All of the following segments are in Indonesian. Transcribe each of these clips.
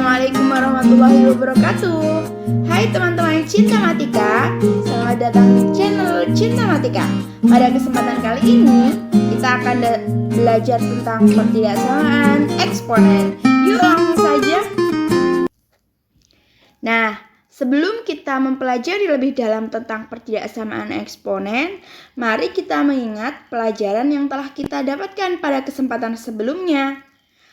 Assalamualaikum warahmatullahi wabarakatuh. Hai teman-teman Cinta Matika, selamat datang di channel Cinta Matika. Pada kesempatan kali ini kita akan belajar tentang pertidaksamaan eksponen. Yuk langsung saja. Nah, sebelum kita mempelajari lebih dalam tentang pertidaksamaan eksponen, mari kita mengingat pelajaran yang telah kita dapatkan pada kesempatan sebelumnya.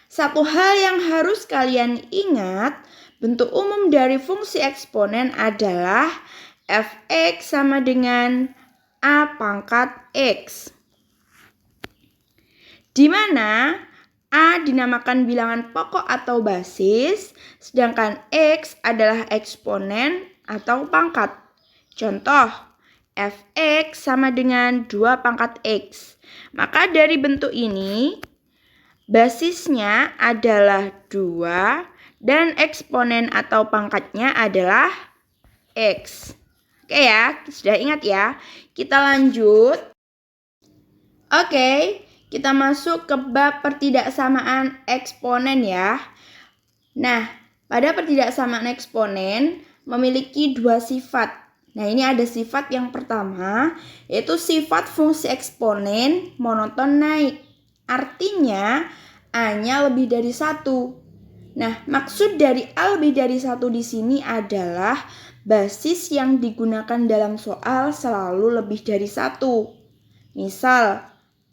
Satu hal yang harus kalian ingat, bentuk umum dari fungsi eksponen adalah f(x) sama dengan a pangkat x. Di mana a dinamakan bilangan pokok atau basis, sedangkan x adalah eksponen atau pangkat. Contoh, f(x) sama dengan 2 pangkat x. Maka dari bentuk ini, basisnya adalah 2 dan eksponen atau pangkatnya adalah x. Oke ya, sudah ingat ya. Kita lanjut. Oke, kita masuk ke bab pertidaksamaan eksponen ya. Nah, pada pertidaksamaan eksponen memiliki 2 sifat. Nah, ini ada sifat yang pertama, yaitu sifat fungsi eksponen monoton naik. Artinya, A-nya lebih dari 1. Nah, maksud dari A lebih dari 1 di sini adalah basis yang digunakan dalam soal selalu lebih dari 1. Misal,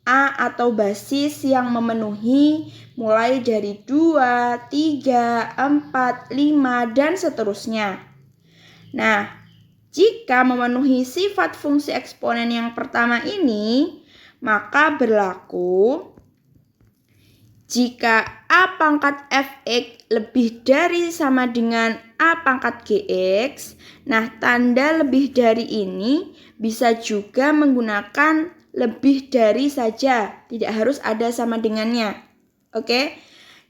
A atau basis yang memenuhi mulai dari 2, 3, 4, 5, dan seterusnya. Nah, jika memenuhi sifat fungsi eksponen yang pertama ini, maka berlaku jika a pangkat fx lebih dari sama dengan a pangkat gx, nah tanda lebih dari ini bisa juga menggunakan lebih dari saja, tidak harus ada sama dengannya. Oke,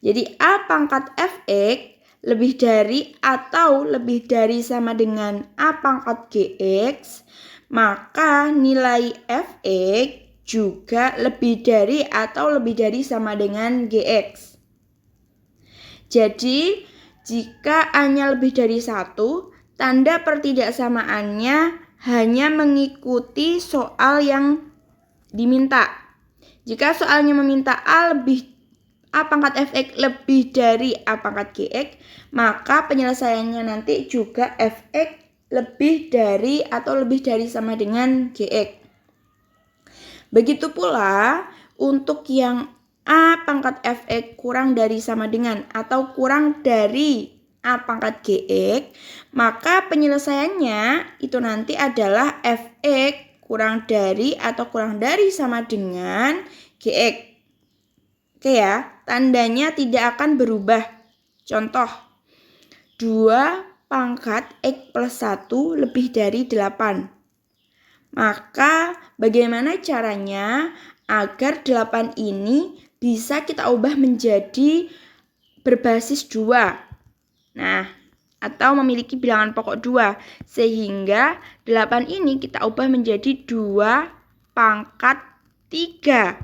jadi a pangkat fx lebih dari atau lebih dari sama dengan a pangkat gx, maka nilai fx juga lebih dari atau lebih dari sama dengan gx. Jadi, jika A-nya lebih dari 1, tanda pertidaksamaannya hanya mengikuti soal yang diminta. Jika soalnya meminta A pangkat fx lebih dari a pangkat gx, maka penyelesaiannya nanti juga fx lebih dari atau lebih dari sama dengan gx. Begitu pula untuk yang a pangkat fx kurang dari sama dengan atau kurang dari a pangkat gx, maka penyelesaiannya itu nanti adalah fx kurang dari atau kurang dari sama dengan gx. Oke ya, tandanya tidak akan berubah. Contoh, 2 pangkat x plus 1 lebih dari 8. Maka bagaimana caranya agar 8 ini bisa kita ubah menjadi berbasis 2. Nah, atau memiliki bilangan pokok 2. Sehingga 8 ini kita ubah menjadi 2 pangkat 3.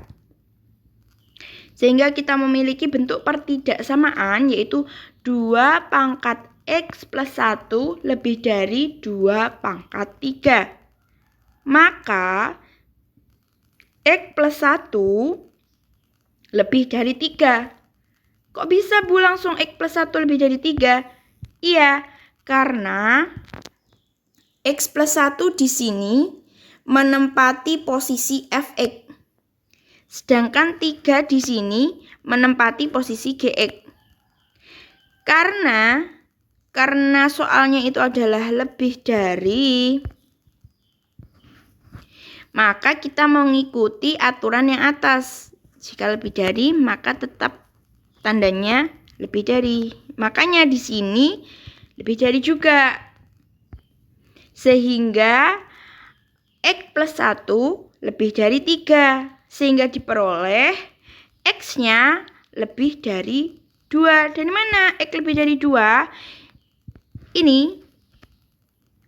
Sehingga kita memiliki bentuk pertidaksamaan yaitu 2 pangkat x plus 1 lebih dari 2 pangkat 3. Maka x plus 1 lebih dari 3. Kok bisa Bu langsung x plus 1 lebih dari 3? Iya, karena x plus 1 di sini menempati posisi fx. Sedangkan 3 di sini menempati posisi gx. Karena soalnya itu adalah lebih dari, maka kita mengikuti aturan yang atas. Jika lebih dari, maka tetap tandanya lebih dari. Makanya di sini lebih dari juga. Sehingga x plus 1 lebih dari 3. Sehingga diperoleh x-nya lebih dari 2. Dari mana x lebih dari 2? Ini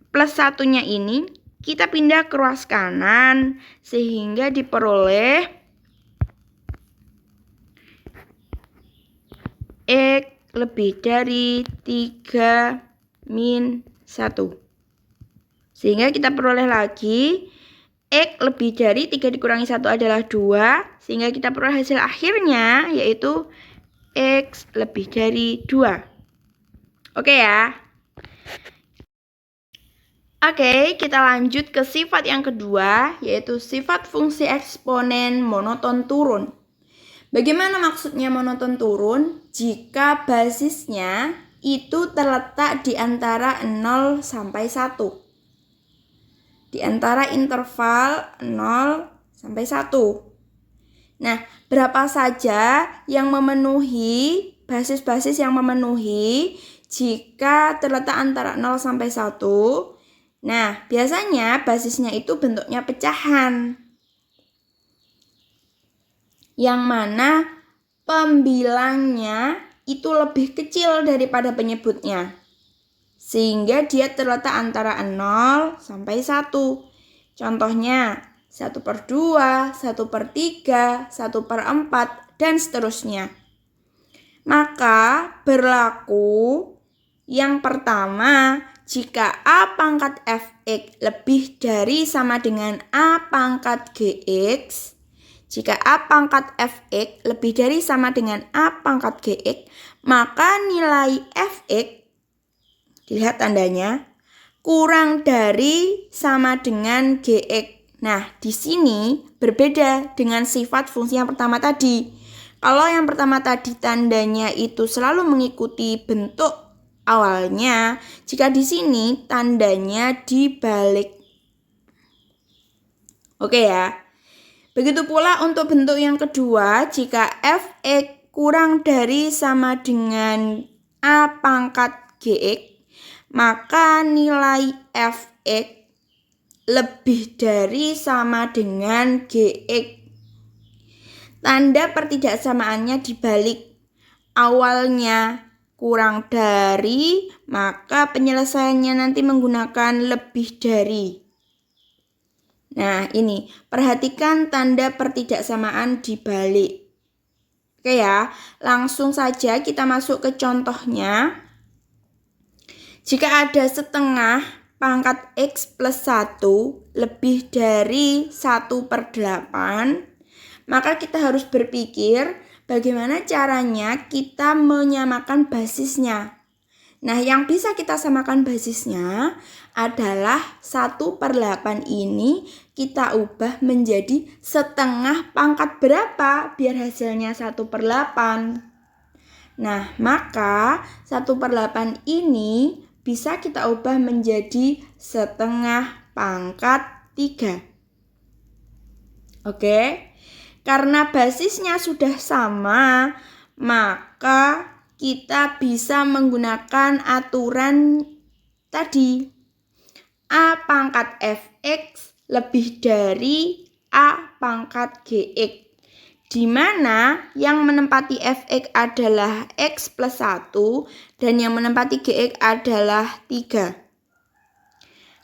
plus 1-nya ini kita pindah ke ruas kanan sehingga diperoleh x lebih dari 3 min 1. Sehingga kita peroleh lagi X lebih dari 3 dikurangi 1 adalah 2. Sehingga kita peroleh hasil akhirnya yaitu X lebih dari 2. Oke ya. Oke, kita lanjut ke sifat yang kedua, yaitu sifat fungsi eksponen monoton turun. Bagaimana maksudnya monoton turun? Jika basisnya itu terletak di antara 0 sampai 1. Di antara interval 0 sampai 1. Nah, berapa saja yang memenuhi, basis-basis yang memenuhi jika terletak antara 0 sampai 1? Nah, biasanya basisnya itu bentuknya pecahan. Yang mana pembilangnya itu lebih kecil daripada penyebutnya. Sehingga dia terletak antara 0 sampai 1. Contohnya 1/2, 1/3, 1/4, dan seterusnya. Maka berlaku yang pertama, jika A pangkat Fx lebih dari sama dengan A pangkat Gx, jika A pangkat Fx lebih dari sama dengan A pangkat Gx, maka nilai Fx, dilihat tandanya, kurang dari sama dengan Gx. Nah, di sini berbeda dengan sifat fungsi yang pertama tadi. Kalau yang pertama tadi tandanya itu selalu mengikuti bentuk awalnya, jika di sini tandanya dibalik. Oke ya. Begitu pula untuk bentuk yang kedua, jika Fx kurang dari sama dengan A pangkat Gx, maka nilai Fx lebih dari sama dengan Gx. Tanda pertidaksamaannya dibalik. Awalnya kurang dari, maka penyelesaiannya nanti menggunakan lebih dari. Nah, ini perhatikan tanda pertidaksamaan dibalik. Oke ya, langsung saja kita masuk ke contohnya. Jika ada setengah pangkat X plus 1 lebih dari 1/8, maka kita harus berpikir bagaimana caranya kita menyamakan basisnya. Nah, yang bisa kita samakan basisnya adalah 1/8 ini kita ubah menjadi setengah pangkat berapa biar hasilnya 1/8. Nah, maka 1/8 ini bisa kita ubah menjadi setengah pangkat 3. Oke. Karena basisnya sudah sama, maka kita bisa menggunakan aturan tadi. A pangkat Fx lebih dari A pangkat Gx. Di mana yang menempati Fx adalah X plus 1 dan yang menempati Gx adalah 3.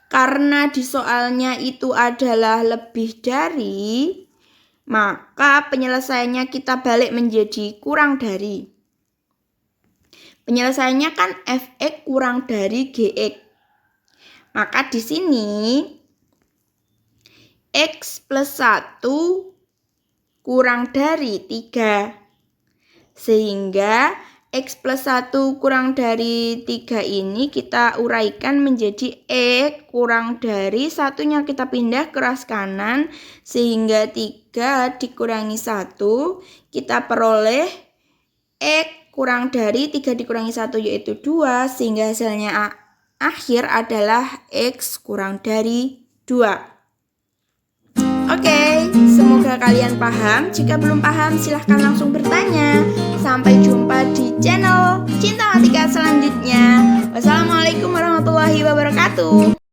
Karena di soalnya itu adalah lebih dari, maka penyelesaiannya kita balik menjadi kurang dari. Penyelesaiannya kan Fx kurang dari Gx. Maka di sini X plus 1 kurang dari 3. Sehingga X plus 1 kurang dari 3 ini kita uraikan menjadi X kurang dari 1-nya kita pindah ke ras kanan. Sehingga 3 dikurangi 1 kita peroleh X kurang dari 3 dikurangi 1 yaitu 2. Sehingga hasilnya akhir adalah X kurang dari 2. Oke, semoga kalian paham. Jika belum paham, silahkan langsung bertanya. Sampai jumpa di channel Cinta Matika selanjutnya. Wassalamualaikum warahmatullahi wabarakatuh.